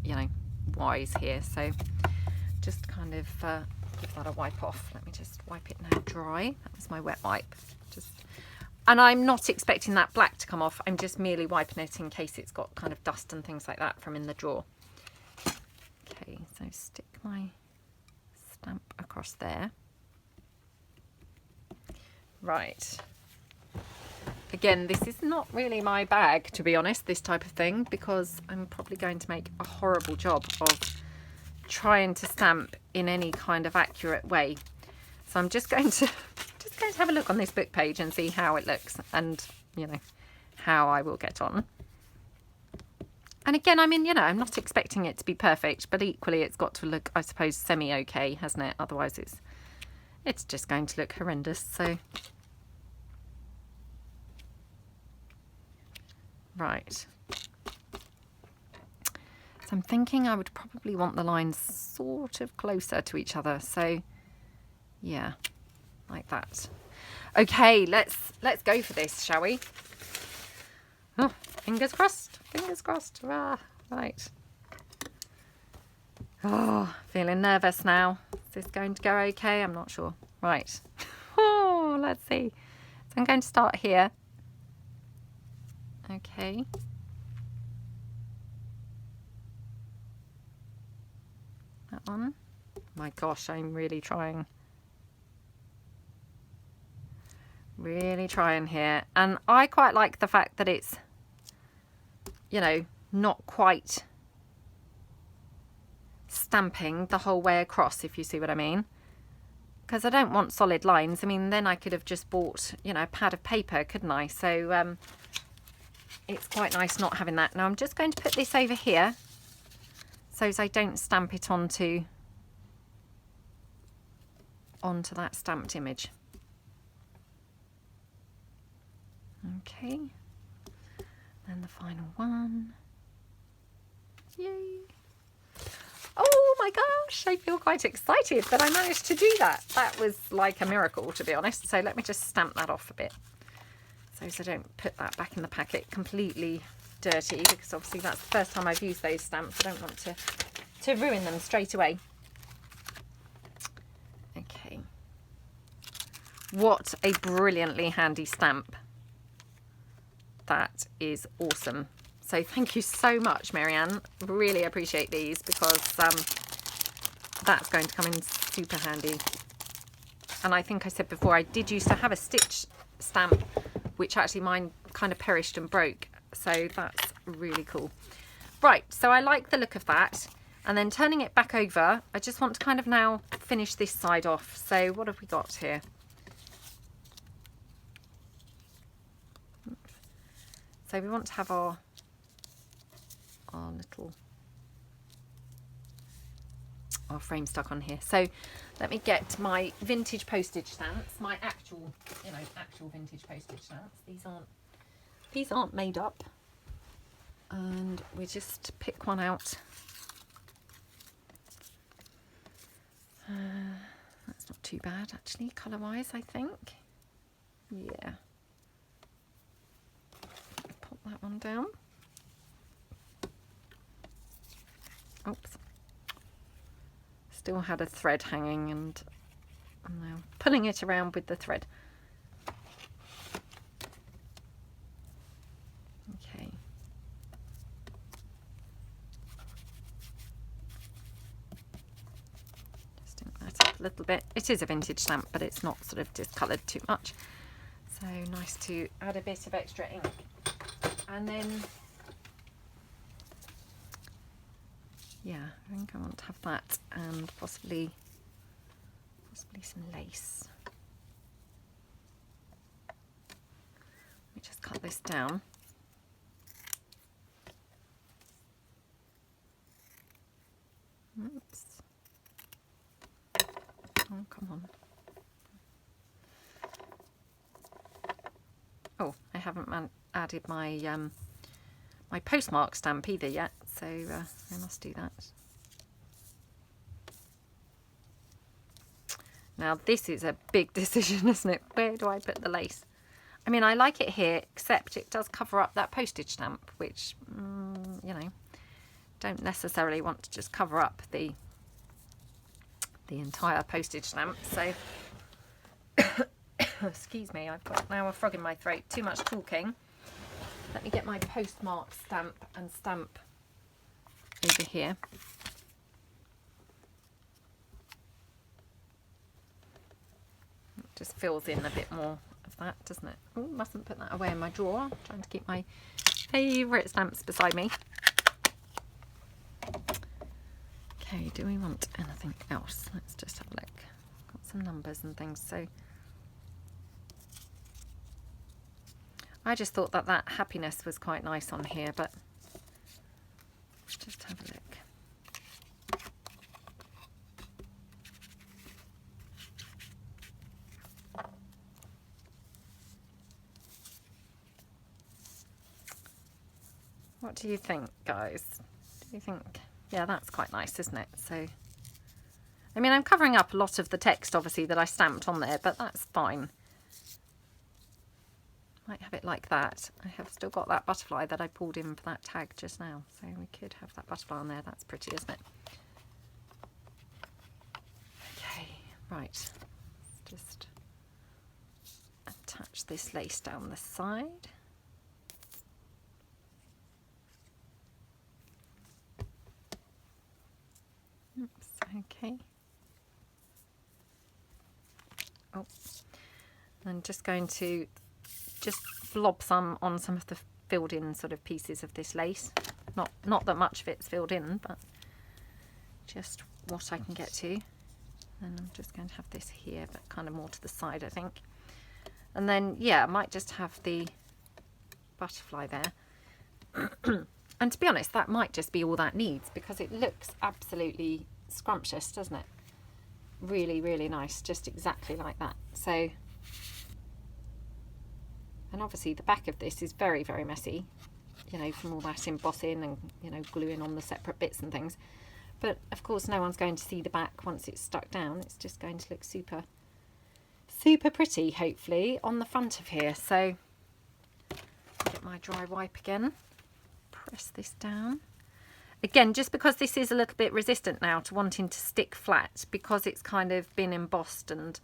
you know, wise here. So just kind of give that a wipe off. Let me just wipe it now dry. That was my wet wipe. And I'm not expecting that black to come off. I'm just merely wiping it in case it's got kind of dust and things like that from in the drawer. Okay, so stick my stamp across there. Right. Again, this is not really my bag, to be honest, this type of thing, because I'm probably going to make a horrible job of trying to stamp in any kind of accurate way. So I'm just going to have a look on this book page and see how it looks and, you know, how I will get on. And again, I mean, you know, I'm not expecting it to be perfect, but equally it's got to look, I suppose, semi-okay, hasn't it? Otherwise it's just going to look horrendous. So right. So I'm thinking I would probably want the lines sort of closer to each other. So yeah, like that. Okay, let's go for this, shall we? Oh, fingers crossed, fingers crossed. Ah, right. Oh, feeling nervous now. Is this going to go okay? I'm not sure. Right. Oh, let's see. So I'm going to start here. Okay. That one. My gosh, I'm really trying. Really trying here. And I quite like the fact that it's, you know, not quite stamping the whole way across, if you see what I mean. Because I don't want solid lines. I mean, then I could have just bought, you know, a pad of paper, couldn't I? So it's quite nice not having that. Now I'm just going to put this over here so as I don't stamp it onto that stamped image. Okay, and the final one. Yay! Oh my gosh, I feel quite excited that I managed to do that. That was like a miracle, to be honest. So let me just stamp that off a bit so I don't put that back in the packet completely dirty, because obviously that's the first time I've used those stamps. I don't want to ruin them straight away. Okay. What a brilliantly handy stamp. That is awesome. So thank you so much, Marianne. Really appreciate these, because that's going to come in super handy. And I think I said before, I did used to have a stitch stamp, which actually mine kind of perished and broke. So that's really cool. Right, so I like the look of that. And then turning it back over, I just want to kind of now finish this side off. So what have we got here? So we want to have our our frame stuck on here. So let me get my vintage postage stamps, my actual, you know, actual vintage postage stamps. These aren't made up. And we just pick one out. That's not too bad actually, colour-wise, I think. Yeah. Pop that one down. Oops. Still had a thread hanging and I'm now pulling it around with the thread. Okay. Just ink that up a little bit. It is a vintage stamp, but it's not sort of discoloured too much. So nice to add a bit of extra ink. And then, yeah, I think I want to have that and possibly some lace. Let me just cut this down. Oops. Oh, come on. Oh, I haven't added my my postmark stamp either yet, so I must do that. Now this is a big decision, isn't it? Where do I put the lace? I mean, I like it here, except it does cover up that postage stamp, which, you know, don't necessarily want to just cover up the entire postage stamp. So, excuse me, I've got now a frog in my throat. Too much talking. Let me get my postmark stamp and stamp over here. It just fills in a bit more of that, doesn't it? Oh, mustn't put that away in my drawer. I'm trying to keep my favourite stamps beside me. Okay, do we want anything else? Let's just have a look. Got some numbers and things. So I just thought that that happiness was quite nice on here, but let's just have a look. What do you think, guys? Do you think? Yeah, that's quite nice, isn't it? So, I mean, I'm covering up a lot of the text, obviously, that I stamped on there, but that's fine. Might have it like that. I have still got that butterfly that I pulled in for that tag just now, so we could have that butterfly on there. That's pretty, isn't it? Okay, right. Let's just attach this lace down the side. Oops, okay. Oh, I'm just going to just blob some on some of the filled in sort of pieces of this lace. Not that much of it's filled in, but just what I can get to. And I'm just going to have this here, but kind of more to the side, I think. And then, yeah, I might just have the butterfly there. And to be honest, that might just be all that needs, because it looks absolutely scrumptious, doesn't it? Really, really nice, just exactly like that. So, and obviously the back of this is very, very messy, you know, from all that embossing and, you know, gluing on the separate bits and things. But of course no one's going to see the back once it's stuck down. It's just going to look super, super pretty, hopefully, on the front of here. So, get my dry wipe again. Press this down again, just because this is a little bit resistant now to wanting to stick flat, because it's kind of been embossed, and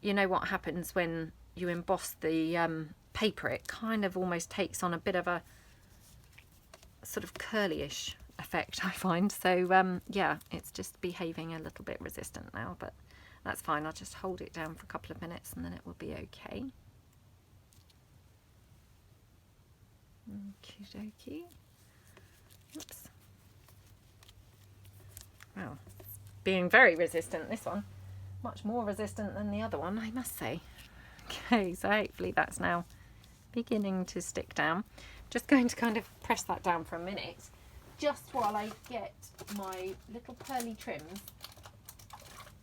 you know what happens when you emboss the paper, it kind of almost takes on a bit of a sort of curly-ish effect, I find. So yeah, it's just behaving a little bit resistant now, but that's fine. I'll just hold it down for a couple of minutes and then it will be okay. Okie dokie. Oops. Wow, it's being very resistant, this one. Much more resistant than the other one, I must say. Okay, so hopefully that's now beginning to stick down. Just going to kind of press that down for a minute, just while I get my little pearly trims.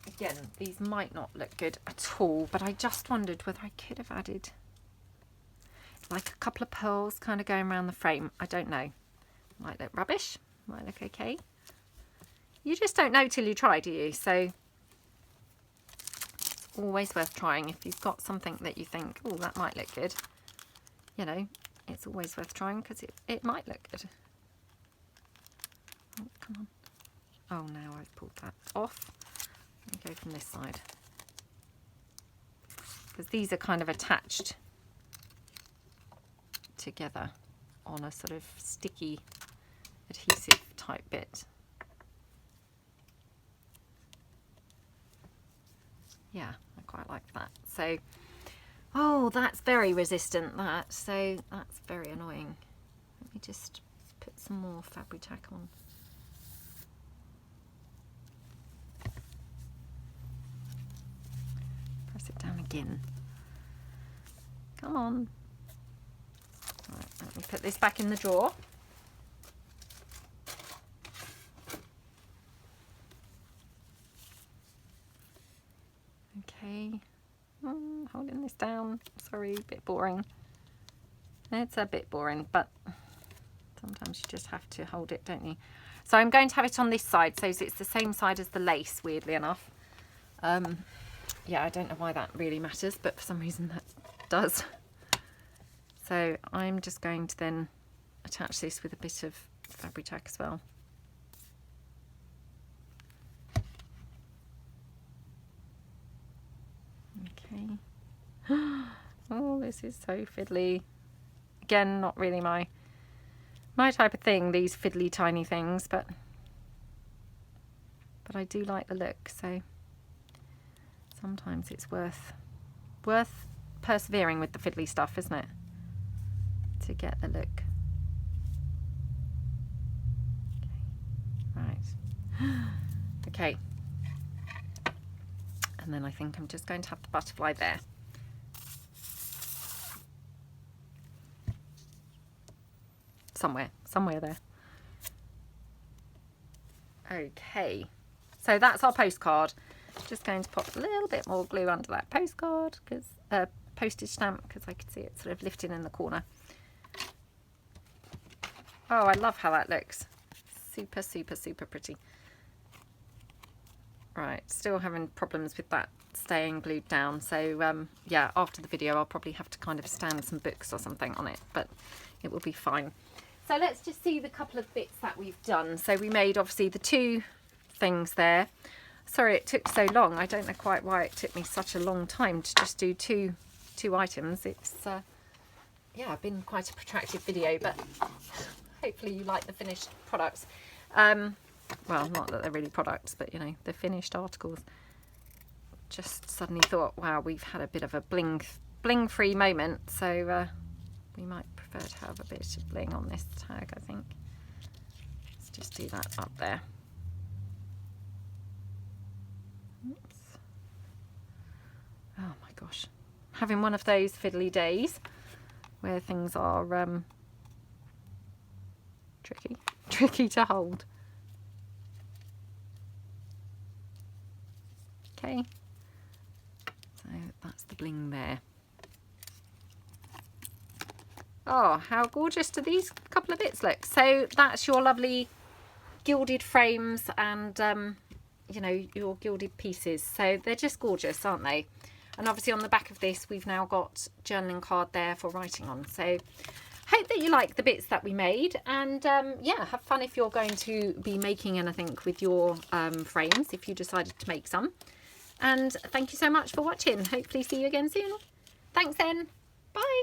Again, these might not look good at all, but I just wondered whether I could have added like a couple of pearls kind of going around the frame. I don't know. Might look rubbish, might look okay. You just don't know till you try, do you? So it's always worth trying. If you've got something that you think, oh, that might look good, you know, it's always worth trying because it might look good. Oh, come on. Oh, now I've pulled that off. Let me go from this side. Because these are kind of attached together on a sort of sticky adhesive type bit. Yeah, I quite like that. So, oh, that's very resistant, that. So that's very annoying. Let me just put some more fabric tack on. Press it down again. Come on. Right, let me put this back in the drawer. Okay, holding this down. Sorry, a bit boring. It's a bit boring, but sometimes you just have to hold it, don't you? So I'm going to have it on this side, so it's the same side as the lace, weirdly enough. Yeah, I don't know why that really matters, but for some reason that does. So I'm just going to then attach this with a bit of fabric tack as well. Okay. Oh, this is so fiddly. Again, not really my type of thing, these fiddly tiny things, but I do like the look, so sometimes it's worth persevering with the fiddly stuff, isn't it? To get the look. Okay. Right. Okay. And then I think I'm just going to have the butterfly there. Somewhere there. Okay, so that's our postcard. Just going to pop a little bit more glue under that postcard, because postage stamp, because I can see it sort of lifting in the corner. Oh, I love how that looks. Super, super, super pretty. Right, still having problems with that staying glued down. So yeah, after the video I'll probably have to kind of stand some books or something on it, but it will be fine. So let's just see the couple of bits that we've done. So we made obviously the two things there. Sorry it took so long. I don't know quite why it took me such a long time to just do two items. It's yeah, been quite a protracted video, but hopefully you like the finished products. Well, not that they're really products, but you know, the finished articles. Just suddenly thought, wow, we've had a bit of a bling free moment, so we might prefer to have a bit of bling on this tag, I think. Let's just do that up there. Oops. Oh my gosh, having one of those fiddly days where things are tricky to hold. Okay, so that's the bling there. Oh, how gorgeous do these couple of bits look? So that's your lovely gilded frames and you know, your gilded pieces. So they're just gorgeous, aren't they? And obviously on the back of this we've now got journaling card there for writing on. So hope that you like the bits that we made, and yeah, have fun if you're going to be making anything with your frames, if you decided to make some. And thank you so much for watching. Hopefully see you again soon. Thanks then. Bye.